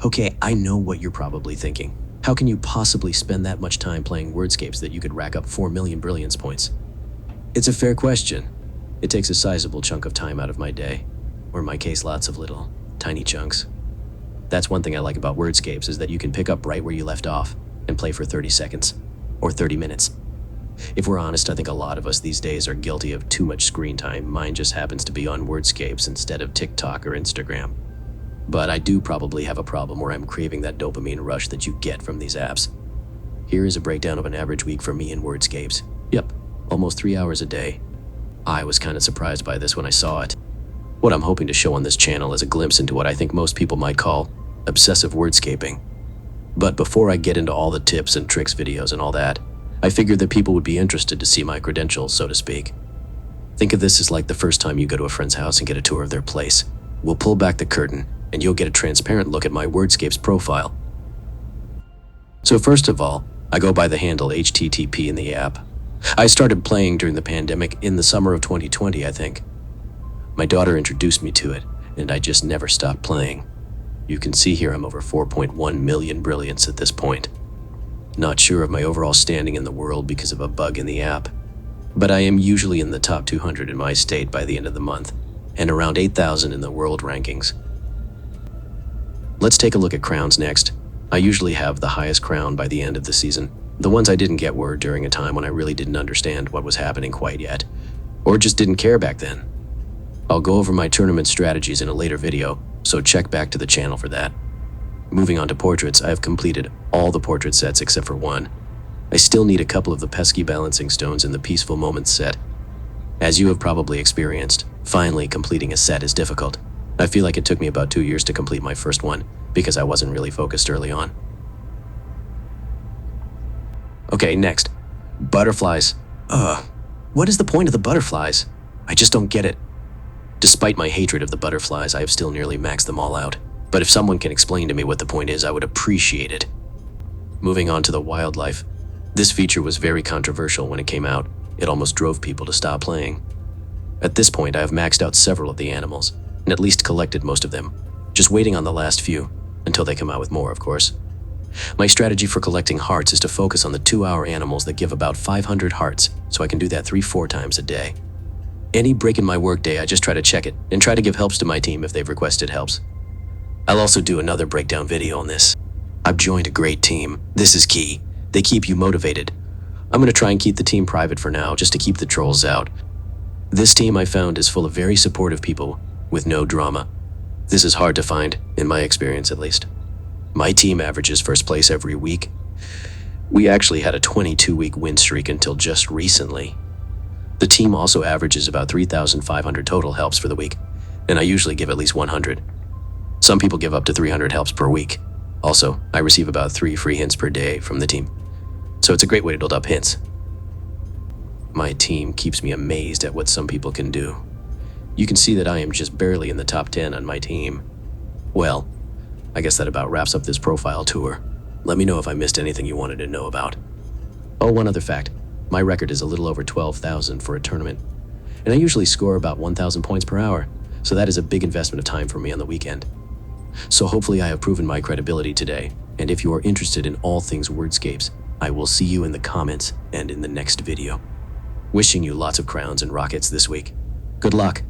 Okay, I know what you're probably thinking. How can you possibly spend that much time playing Wordscapes that you could rack up 4 million Brilliance points? It's a fair question. It takes a sizable chunk of time out of my day, or in my case, lots of little, tiny chunks. That's one thing I like about Wordscapes is that you can pick up right where you left off and play for 30 seconds, or 30 minutes. If we're honest, I think a lot of us these days are guilty of too much screen time. Mine just happens to be on Wordscapes instead of TikTok or Instagram. But I do probably have a problem where I'm craving that dopamine rush that you get from these apps. Here is a breakdown of an average week for me in Wordscapes. Yep, almost 3 hours a day. I was kind of surprised by this when I saw it. What I'm hoping to show on this channel is a glimpse into what I think most people might call obsessive wordscaping. But before I get into all the tips and tricks videos and all that, I figured that people would be interested to see my credentials, so to speak. Think of this as like the first time you go to a friend's house and get a tour of their place. We'll pull back the curtain, and you'll get a transparent look at my Wordscapes profile. So first of all, I go by the handle HTTP in the app. I started playing during the pandemic in the summer of 2020, I think. My daughter introduced me to it, and I just never stopped playing. You can see here I'm over 4.1 million Brilliance at this point. Not sure of my overall standing in the world because of a bug in the app, but I am usually in the top 200 in my state by the end of the month, and around 8,000 in the world rankings. Let's take a look at crowns next. I usually have the highest crown by the end of the season. The ones I didn't get were during a time when I really didn't understand what was happening quite yet, or just didn't care back then. I'll go over my tournament strategies in a later video, so check back to the channel for that. Moving on to portraits, I have completed all the portrait sets except for one. I still need a couple of the pesky balancing stones in the Peaceful Moments set. As you have probably experienced, finally completing a set is difficult. I feel like it took me about 2 years to complete my first one, because I wasn't really focused early on. Okay, next. Butterflies. What is the point of the butterflies? I just don't get it. Despite my hatred of the butterflies, I have still nearly maxed them all out. But if someone can explain to me what the point is, I would appreciate it. Moving on to the wildlife. This feature was very controversial when it came out. It almost drove people to stop playing. At this point, I have maxed out several of the animals, and at least collected most of them, just waiting on the last few, until they come out with more, of course. My strategy for collecting hearts is to focus on the 2-hour animals that give about 500 hearts, so I can do that 3-4 times a day. Any break in my workday, I just try to check it, and try to give helps to my team if they've requested helps. I'll also do another breakdown video on this. I've joined a great team. This is key. They keep you motivated. I'm going to try and keep the team private for now, just to keep the trolls out. This team I found is full of very supportive people, with no drama. This is hard to find, in my experience at least. My team averages first place every week. We actually had a 22-week win streak until just recently. The team also averages about 3,500 total helps for the week, and I usually give at least 100. Some people give up to 300 helps per week. Also, I receive about 3 free hints per day from the team, so it's a great way to build up hints. My team keeps me amazed at what some people can do. You can see that I am just barely in the top 10 on my team. Well, I guess that about wraps up this profile tour. Let me know if I missed anything you wanted to know about. Oh, one other fact. My record is a little over 12,000 for a tournament, and I usually score about 1,000 points per hour, so that is a big investment of time for me on the weekend. So hopefully I have proven my credibility today, and if you are interested in all things Wordscapes, I will see you in the comments and in the next video. Wishing you lots of crowns and rockets this week. Good luck!